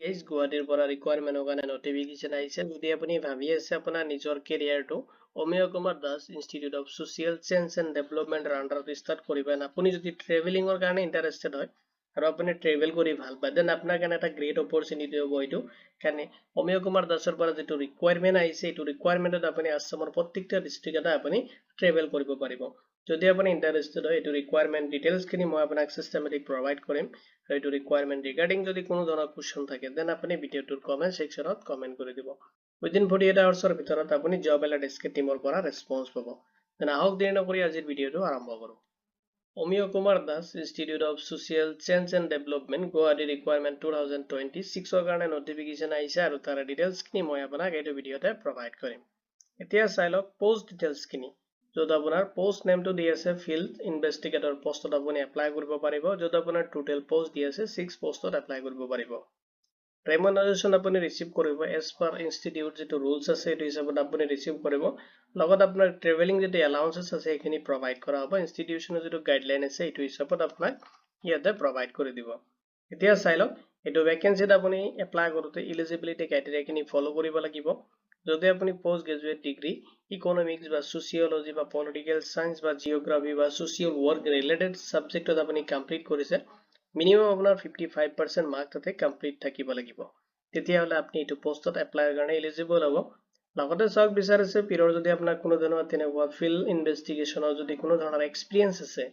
H গুৱাহাটীৰ পৰা ৰিকুৱাৰমেণ্টৰ কাৰণে নটিফিকেশ্যন আহিছে। যদি আপুনি ভাবি আছে আপোনাৰ নিজৰ কেৰিয়াৰটো Amiya Kumar Das institute of social change and ডেভেলপমেণ্টৰ আণ্ডাৰত ষ্টাৰ্ট কৰিব, আপুনি যদি ট্ৰেভেলিঙৰ কাৰণে ইণ্টাৰেষ্টেড হয় আৰু আপুনি ট্ৰেভেল কৰি ভাল পায়, দেন আপোনাৰ কাৰণে এটা গ্ৰেট অপৰচুনিটি হ'ব এইটো। কাৰণে অমিয় কুমাৰ দাসৰ পৰা যিটো ৰিকুৱাৰমেণ্ট আহিছে, এইটো ৰিকুৱাৰমেণ্টত আপুনি আসামৰ প্ৰত্যেকটা ডিষ্ট্ৰিক্টতে আপুনি ট্ৰেভেল কৰিব পাৰিব। যদি আপুনি ইণ্টাৰেষ্টেড হয়, এইটো ৰিকুৱাৰমেণ্ট ডিটেইলছখিনি মই আপোনাক চিষ্টেমেটিক প্ৰভাইড কৰিম। আৰু এইটো ৰিকুৱাৰমেণ্ট ৰিগাৰ্ডিং যদি কোনো ধৰণৰ কুৱেশ্যন থাকে, দেন আপুনি ভিডিঅ'টোৰ কমেণ্ট ছেকশ্যনত কমেণ্ট কৰি দিব। উইদিন 48 আৱাৰ্ছৰ ভিতৰত আপুনি জব এলাৰ্ট টিমৰ পৰা ৰেছপন্স পাব। দেন আহক দেৰি নকৰি আজিৰ ভিডিঅ'টো আৰম্ভ কৰোঁ। Amiya Kumar Das institute of social change and development Guwahati recruitment 2026ৰ কাৰণে নটিফিকেশ্যন আহিছে আৰু তাৰ ডিটেইলছখিনি মই আপোনাক এইটো ভিডিঅ'তে প্ৰভাইড কৰিম। এতিয়া চাই লওক পোষ্ট ডিটেইলছখিনি। য'ত আপোনাৰ পোষ্ট নেমটো দি আছে ফিল্ড ইনভেষ্টিগেটৰ পোষ্টত আপুনি এপ্লাই কৰিব পাৰিব, য'ত আপোনাৰ টোটেল পোষ্ট দি আছে 6 পোষ্টত এপ্লাই কৰিব পাৰিব। ৰেমুনাৰেশ্যন আপুনি ৰিচিভ কৰিব এজ পাৰ ইনষ্টিটিউট যিটো ৰুলছ আছে সেইটো হিচাপত আপুনি ৰিচিভ কৰিব। লগত আপোনাৰ ট্ৰেভেলিং যিটো এলাউন্সেছ আছে সেইখিনি প্ৰভাইড কৰা হ'ব। ইনষ্টিটিউচনৰ যিটো গাইডলাইন আছে সেইটো হিচাপত আপোনাক ইয়াতে প্ৰভাইড কৰি দিব। এতিয়া চাই লওক, এইটো ভেকেঞ্চিত আপুনি এপ্লাই কৰোঁতে ইলিজিবিলিটি ক্ৰাইটেৰিয়াখিনি ফ'ল' কৰিব লাগিব। যদি আপুনি পোষ্ট গ্ৰেজুৱেট ডিগ্ৰী ইকনমিক্স বা ছ'চিয়লজি বা পলিটিকেল চায়েন্স বা জিঅ'গ্ৰাফী বা ছ'চিয়েল ৱৰ্ক ৰিলেটেড ছাবজেক্টত আপুনি কমপ্লিট কৰিছে, মিনিমাম আপোনাৰ 55% মাৰ্ক তাতে কমপ্লিট থাকিব লাগিব। তেতিয়াহ'লে আপুনি এইটো পোষ্টত এপ্লাইৰ কাৰণে এলিজিবল হ'ব। লগতে চাওক বিচাৰিছে পিৰৰ যদি আপোনাৰ কোনো ধৰণৰ তেনেকুৱা ফিল্ড ইনভেষ্টিগেশ্যনৰ যদি কোনো ধৰণৰ এক্সপিৰিয়েঞ্চ আছে,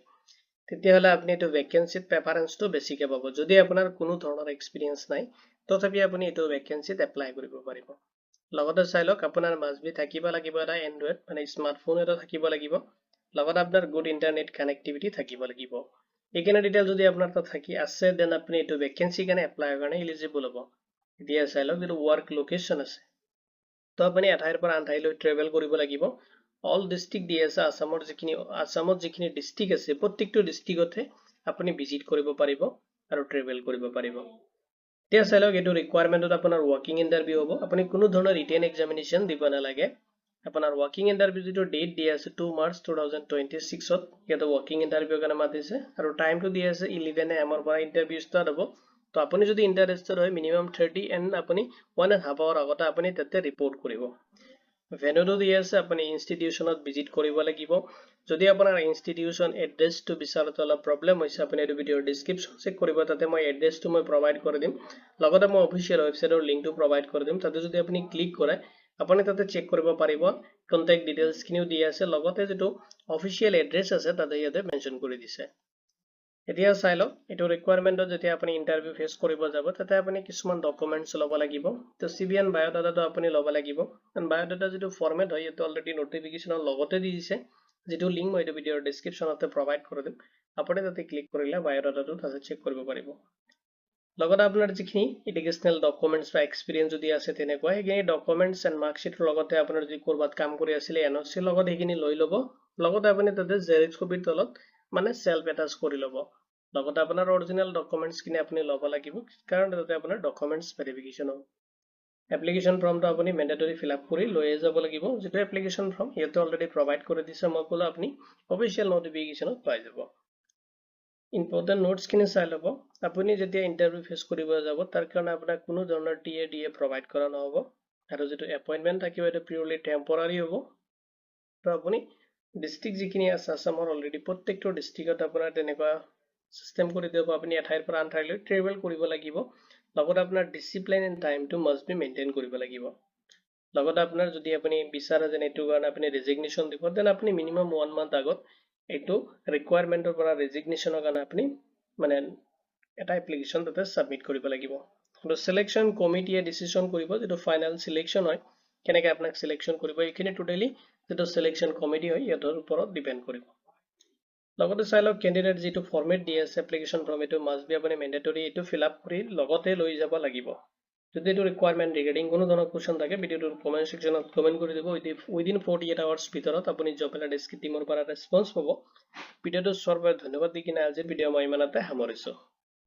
তেতিয়াহ'লে আপুনি এইটো ভেকেঞ্চিত প্ৰেফাৰেঞ্চটো বেছিকৈ পাব। যদি আপোনাৰ কোনো ধৰণৰ এক্সপিৰিয়েঞ্চ নাই, তথাপি আপুনি এইটো ভেকেঞ্চিত এপ্লাই কৰিব পাৰিব। লগতে চাই লওক আপোনাৰ মাষ্ট বি থাকিব লাগিব এটা এণ্ড্ৰইড মানে স্মাৰ্টফোন এটা থাকিব লাগিব। লগত আপোনাৰ গুড ইণ্টাৰনেট কানেক্টিভিটি থাকিব লাগিব। এইখিনি ডিটেইল যদি আপোনাৰ তাত থাকি আছে, দেন আপুনি এইটো ভেকেঞ্চি কাৰণে এপ্লাইৰ কাৰণে এলিজিবল হ'ব। এতিয়া চাই লওক যিটো ৱৰ্ক লোকেশ্যন আছে, তো আপুনি এঠাইৰ পৰা আন ঠাইলৈ ট্ৰেভেল কৰিব লাগিব। অল ডিষ্ট্ৰিক্ট দি আছে আসামত যিখিনি ডিষ্ট্ৰিক্ট আছে প্ৰত্যেকটো ডিষ্ট্ৰিক্টতে আপুনি ভিজিট কৰিব পাৰিব আৰু ট্ৰেভেল কৰিব পাৰিব। এতিয়া চাই লওক, এইটো ৰিকুৱাৰমেণ্টত আপোনাৰ ৱৰ্কিং ইণ্টাৰভিউ হ'ব। আপুনি কোনো ধৰণৰ ৰিটেন এক্সামিনেশ্যন দিব নালাগে। আপোনাৰ ৱৰ্কিং ইণ্টাৰভিউ যিটো ডেট দিয়া আছে 2 মাৰ্চ 2026ত, ইয়াতে ৱৰ্কিং ইণ্টাৰভিউৰ কাৰণে মাতিছে আৰু টাইমটো দিয়া আছে 11 AM পৰা ইণ্টাৰভিউ ষ্টাৰ্ট হ'ব। তো আপুনি যদি ইণ্টাৰেষ্টেড হয়, মিনিমাম 30 and আপুনি 1.5 hour আগতে আপুনি তাতে ৰিপৰ্ট কৰিব। ভেন্যুটো দি আছে, আপুনি ইনষ্টিটিউচনত ভিজিট কৰিব লাগিব। যদি আপোনাৰ ইনষ্টিটিউচন এড্ৰেছটো বিচাৰোঁতে অলপ প্ৰব্লেম হৈছে, আপুনি এইটো ভিডিঅ'ৰ ডিছক্ৰিপশ্যন চেক কৰিব, তাতে মই এড্ৰেছটো মই প্ৰভাইড কৰি দিম। লগতে মই অফিচিয়েল ৱেবছাইটৰ লিংকটো প্ৰভাইড কৰি দিম। তাতে যদি আপুনি ক্লিক কৰে, আপুনি তাতে চেক কৰিব পাৰিব। কণ্টেক্ট ডিটেইলছখিনিও দি আছে, লগতে যিটো অফিচিয়েল এড্ৰেছ আছে তাতে ইয়াতে মেনশ্যন কৰি দিছে। এতিয়া চাই লওক, এইটো ৰিকুৱাৰমেণ্টত যেতিয়া আপুনি ইণ্টাৰভিউ ফেচ কৰিব যাব, তাতে আপুনি কিছুমান ডকুমেণ্টছ ল'ব লাগিব। তো CV এণ্ড বায়'ডাটাটো আপুনি ল'ব লাগিব। বায়'ডাটা যিটো ফৰ্মেট হয়, এইটো অলৰেডি নটিফিকেশ্যনৰ লগতে দি দিছে, যিটো লিংক মই এইটো ভিডিঅ'ৰ ডিছক্ৰিপশ্যনতে প্ৰভাইড কৰি দিম। আপুনি তাতে ক্লিক কৰিলে বায়'ডাটাটো তাতে চেক কৰিব পাৰিব। লগতে আপোনাৰ যিখিনি এডুকেশ্যনেল ডকুমেণ্টছ বা এক্সপিৰিয়েঞ্চ যদি আছে তেনেকুৱা, সেইখিনি ডকুমেণ্টছ এণ্ড মাৰ্কশ্বিটৰ লগতে আপোনাৰ যদি ক'ৰবাত কাম কৰি আছিলে NOC লগত সেইখিনি লৈ ল'ব। লগতে আপুনি তাতে জেৰক্স কপিৰ তলত মানে চেল্ফ এটাচ কৰি ল'ব। লগতে আপোনাৰ অৰিজিনেল ডকুমেণ্টছখিনি আপুনি ল'ব লাগিব, কাৰণ তাতে আপোনাৰ ডকুমেণ্টছ ভেৰিফিকেশ্যন হ'ব। এপ্লিকেশ্যন ফৰ্মটো আপুনি মেণ্ডেটৰী ফিল আপ কৰি লৈয়ে যাব লাগিব। যিটো এপ্লিকেশ্যন ফৰ্ম সিহঁতে অলৰেডি প্ৰভাইড কৰি দিছে, মই ক'লো আপুনি অফিচিয়েল নটিফিকেশ্যনত পাই যাব। ইম্পৰ্টেণ্ট নোটছখিনি চাই ল'ব। আপুনি যেতিয়া ইণ্টাৰভিউ ফেচ কৰিব যাব, তাৰ কাৰণে আপোনাক কোনো ধৰণৰ TA DA প্ৰভাইড কৰা নহ'ব। আৰু যিটো এপইণ্টমেণ্ট থাকিব, এইটো পিউৰলি টেম্পৰাৰী হ'ব। তো আপুনি ডিষ্ট্ৰিক্ট যিখিনি আছে আসামৰ অলৰেডি প্ৰত্যেকটো ডিষ্ট্ৰিক্টত আপোনাৰ তেনেকুৱা চিষ্টেম কৰি দিব। আপুনি এঠাইৰ পৰা আন ঠাইলৈ ট্ৰেভেল কৰিব লাগিব। লগতে আপোনাৰ ডিচিপ্লিন এণ্ড টাইমটো মাষ্ট বি মেইনটেইন কৰিব লাগিব। লগতে আপোনাৰ যদি আপুনি বিচাৰে যেন এইটো কাৰণে আপুনি ৰেজিগনেশ্যন দিব, দেন আপুনি মিনিমাম 1 month আগত এইটো ৰিকুৱাৰমেণ্টৰ পৰা ৰেজিগনেশ্যনৰ কাৰণে আপুনি মানে এটা এপ্লিকেশ্যন তাতে ছাবমিট কৰিব লাগিব। আৰু চিলেকশ্যন কমিটিয়ে ডিচিশ্যন কৰিব, যিটো ফাইনেল চিলেকশ্যন হয়, কেনেকৈ আপোনাক চিলেকশ্যন কৰিব, এইখিনি টোটেলি যিটো চিলেকশ্যন কমিটি হয় সিহঁতৰ ওপৰত ডিপেণ্ড কৰিব। লগতে চাই লওক, কেণ্ডিডেট যিটো ফৰ্মেট দি আছে এপ্লিকেশ্যন ফৰ্ম, এইটো মাষ্ট বি আপুনি মেণ্ডেটৰী এইটো ফিল আপ কৰি লগতে লৈ যাব লাগিব। যদি এইটো ৰিকুৱাৰমেণ্ট ৰিগাৰ্ডিং কোনো ধৰণৰ কুৱেশ্যন থাকে, ভিডিঅ'টোৰ কমেণ্ট ছেকশ্যনত কমেণ্ট কৰি দিব। উইদিন 48 আৱাৰ্ছ ভিতৰত আপুনি জব এলাৰ্ট টিমৰ পৰা ৰেছপন্স পাব। ভিডিঅ'টো চোৱাৰ বাবে ধন্যবাদ দি কিনে আজিৰ ভিডিঅ' মই ইমানতে সামৰিছোঁ।